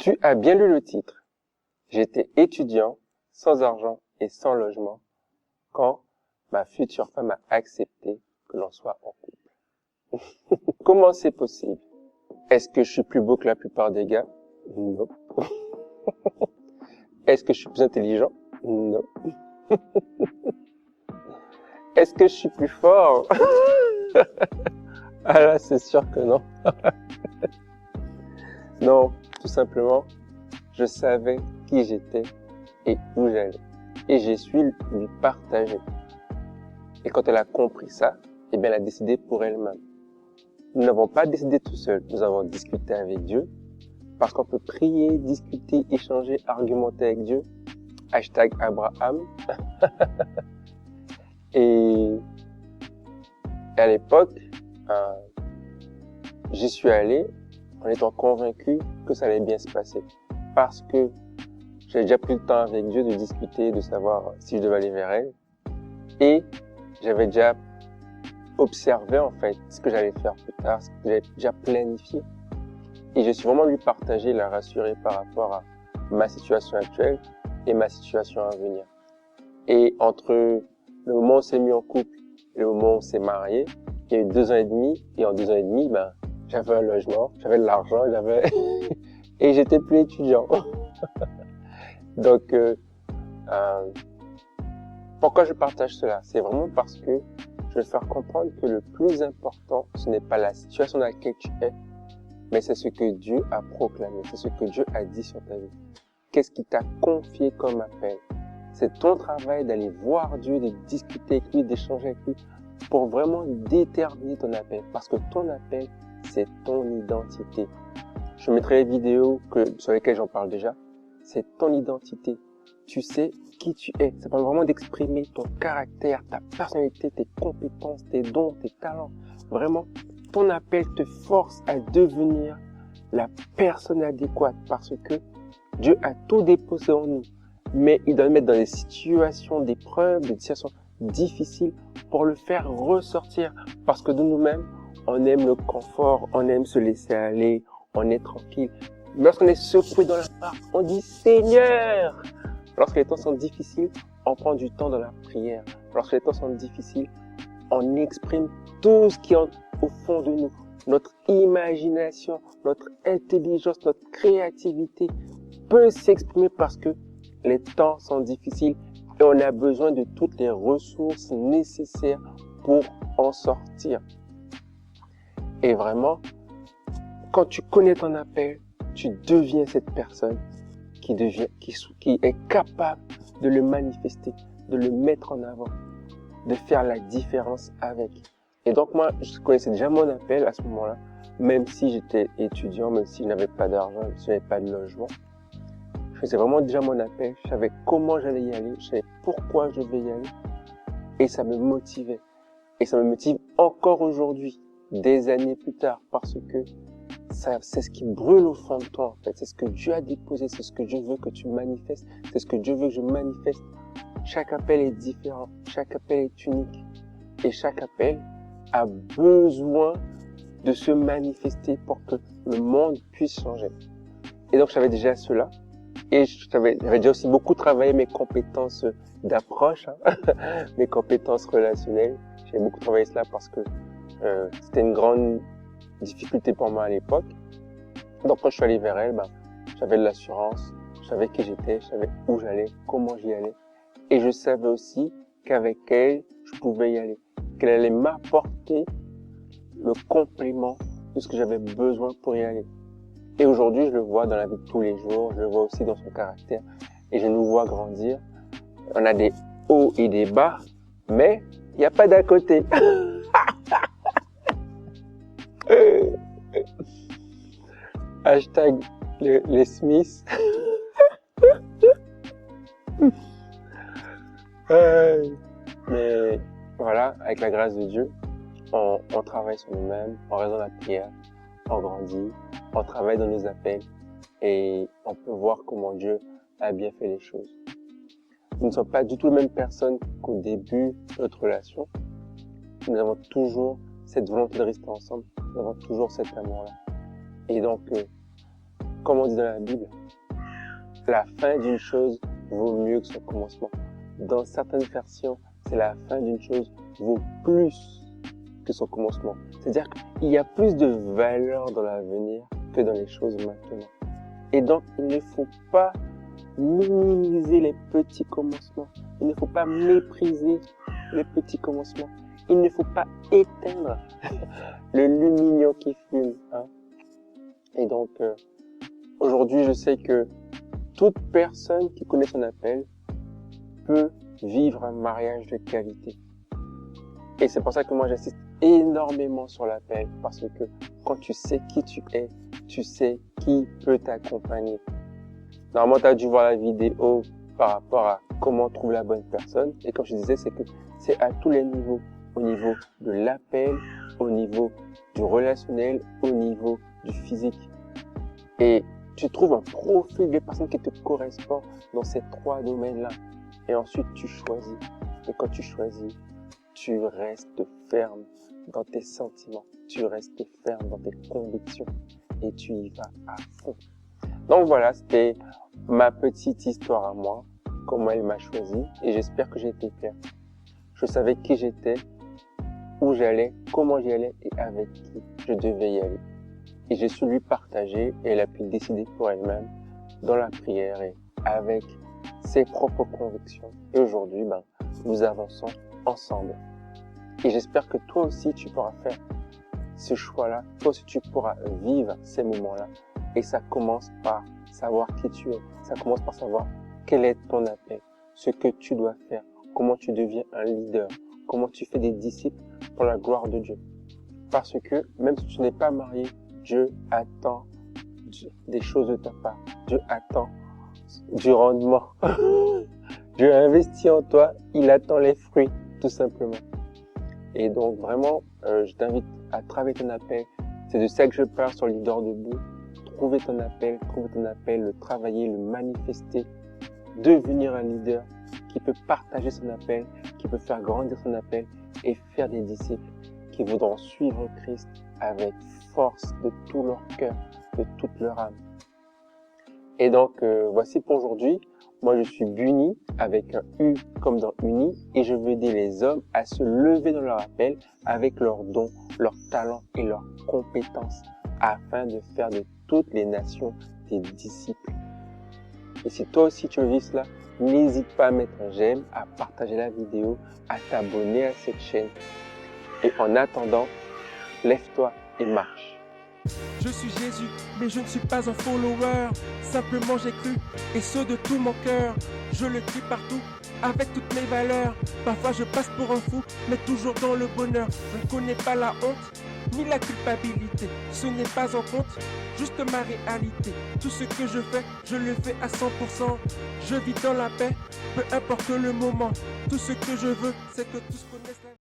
Tu as bien lu le titre. J'étais étudiant, sans argent et sans logement, quand ma future femme a accepté que l'on soit en couple. Comment c'est possible? Est-ce que je suis plus beau que la plupart des gars? Non. Est-ce que je suis plus intelligent? Non. Est-ce que je suis plus fort? Ah là, c'est sûr que non. Non, tout simplement, je savais qui j'étais et où j'allais. Et j'ai su lui partager. Et quand elle a compris ça, eh bien, elle a décidé pour elle-même. Nous n'avons pas décidé tout seul. Nous avons discuté avec Dieu. Parce qu'on peut prier, discuter, échanger, argumenter avec Dieu. Hashtag Abraham. Et à l'époque, j'y suis allé en étant convaincu que ça allait bien se passer. Parce que j'avais déjà pris le temps avec Dieu de discuter, de savoir si je devais aller vers elle. Et j'avais déjà observé en fait ce que j'allais faire plus tard, ce que j'avais déjà planifié. Et je suis vraiment lui partager, la rassurer par rapport à ma situation actuelle et ma situation à venir. Et entre le moment où on s'est mis en couple et le moment où on s'est marié, il y a eu 2 ans et demi. Et en 2 ans et demi, j'avais un logement, j'avais de l'argent, et j'étais plus étudiant. Donc, pourquoi je partage cela? C'est vraiment parce que je veux faire comprendre que le plus important, ce n'est pas la situation dans laquelle tu es, mais c'est ce que Dieu a proclamé, c'est ce que Dieu a dit sur ta vie. Qu'est-ce qu'il t'a confié comme appel? C'est ton travail d'aller voir Dieu, de discuter avec lui, d'échanger avec lui, pour vraiment déterminer ton appel. Parce que ton appel, c'est ton identité. Je mettrai les vidéos sur lesquelles j'en parle déjà. C'est ton identité. Tu sais qui tu es. Ça permet vraiment d'exprimer ton caractère, ta personnalité, tes compétences, tes dons, tes talents. Vraiment, ton appel te force à devenir la personne adéquate parce que Dieu a tout déposé en nous. Mais il doit le mettre dans des situations d'épreuve, des situations difficiles pour le faire ressortir. Parce que de nous-mêmes, on aime le confort, on aime se laisser aller, on est tranquille. Mais lorsqu'on est secoué dans la barque, on dit Seigneur! Lorsque les temps sont difficiles, on prend du temps dans la prière. Lorsque les temps sont difficiles, on exprime tout ce qui est au fond de nous. Notre imagination, notre intelligence, notre créativité peut s'exprimer parce que les temps sont difficiles et on a besoin de toutes les ressources nécessaires pour en sortir. Et vraiment, quand tu connais ton appel, tu deviens cette personne qui est capable de le manifester, de le mettre en avant, de faire la différence avec. Et donc moi, je connaissais déjà mon appel à ce moment-là, même si j'étais étudiant, même si je n'avais pas d'argent, même si je n'avais pas de logement. Je faisais vraiment déjà mon appel, je savais comment j'allais y aller, je savais pourquoi je devais y aller. Et ça me motivait. Et ça me motive encore aujourd'hui, des années plus tard, parce que c'est ce qui brûle au fond de toi, en fait. C'est ce que Dieu a déposé, c'est ce que Dieu veut que tu manifestes, c'est ce que Dieu veut que je manifeste. Chaque appel est différent, chaque appel est unique. Et chaque appel a besoin de se manifester pour que le monde puisse changer. Et donc, j'avais déjà cela. Et j'avais déjà aussi beaucoup travaillé mes compétences d'approche, mes compétences relationnelles. J'avais beaucoup travaillé cela parce que c'était une grande difficulté pour moi à l'époque. Donc quand je suis allé vers elle, j'avais de l'assurance, je savais qui j'étais, je savais où j'allais, comment j'y allais. Et je savais aussi qu'avec elle, je pouvais y aller, qu'elle allait m'apporter le complément de ce que j'avais besoin pour y aller. Et aujourd'hui, je le vois dans la vie de tous les jours, je le vois aussi dans son caractère, et je nous vois grandir. On a des hauts et des bas, mais il n'y a pas d'à côté. Hashtag les Smiths. Mais voilà, avec la grâce de Dieu, on travaille sur nous-mêmes, on reste dans la prière, on grandit, on travaille dans nos appels et on peut voir comment Dieu a bien fait les choses. Nous ne sommes pas du tout les mêmes personnes qu'au début de notre relation. Nous avons toujours cette volonté de rester ensemble, nous avons toujours cet amour-là. Et donc, comme on dit dans la Bible, la fin d'une chose vaut mieux que son commencement. Dans certaines versions, c'est la fin d'une chose vaut plus que son commencement. C'est-à-dire qu'il y a plus de valeur dans l'avenir que dans les choses maintenant. Et donc, il ne faut pas minimiser les petits commencements. Il ne faut pas mépriser les petits commencements. Il ne faut pas éteindre le lumignon qui fume. Hein. Et donc, aujourd'hui, je sais que toute personne qui connaît son appel peut vivre un mariage de qualité. Et c'est pour ça que moi, j'insiste énormément sur l'appel. Parce que quand tu sais qui tu es, tu sais qui peut t'accompagner. Normalement, tu as dû voir la vidéo par rapport à comment trouver la bonne personne. Et comme je disais, c'est que c'est à tous les niveaux. Au niveau de l'appel, au niveau du relationnel, au niveau du physique. Et tu trouves un profil de personne qui te correspond dans ces trois domaines-là. Et ensuite, tu choisis. Et quand tu choisis, tu restes ferme dans tes sentiments. Tu restes ferme dans tes convictions. Et tu y vas à fond. Donc voilà, c'était ma petite histoire à moi. Comment elle m'a choisi. Et j'espère que j'ai été clair. Je savais qui j'étais, où j'allais, comment j'y allais et avec qui je devais y aller. Et j'ai su lui partager et elle a pu décider pour elle-même dans la prière et avec ses propres convictions. Et aujourd'hui, nous avançons ensemble. Et j'espère que toi aussi, tu pourras faire ce choix-là. Toi aussi, tu pourras vivre ces moments-là. Et ça commence par savoir qui tu es. Ça commence par savoir quel est ton appel, ce que tu dois faire, comment tu deviens un leader, comment tu fais des disciples pour la gloire de Dieu. Parce que même si tu n'es pas marié, Dieu attend des choses de ta part. Dieu attend du rendement. Dieu a investi en toi, il attend les fruits, tout simplement. Et donc vraiment, je t'invite à travailler ton appel. C'est de ça que je parle sur Leader Debout. Trouver ton appel, le travailler, le manifester, devenir un leader qui peut partager son appel, qui peut faire grandir son appel et faire des disciples qui voudront suivre Christ avec force de tout leur cœur, de toute leur âme. Et donc, voici pour aujourd'hui. Moi, je suis Buni avec un U comme dans Uni et je veux aider les hommes à se lever dans leur appel avec leurs dons, leurs talents et leurs compétences afin de faire de toutes les nations des disciples. Et si toi aussi tu veux vivre cela, n'hésite pas à mettre un j'aime, à partager la vidéo, à t'abonner à cette chaîne. Et en attendant, lève-toi et marche. Je suis Jésus, mais je ne suis pas un follower. Simplement j'ai cru, et ce de tout mon cœur. Je le crie partout, avec toutes mes valeurs. Parfois je passe pour un fou, mais toujours dans le bonheur. Je ne connais pas la honte, ni la culpabilité. Ce n'est pas en compte, juste ma réalité. Tout ce que je fais, je le fais à 100%. Je vis dans la paix, peu importe le moment. Tout ce que je veux, c'est que tous connaissent la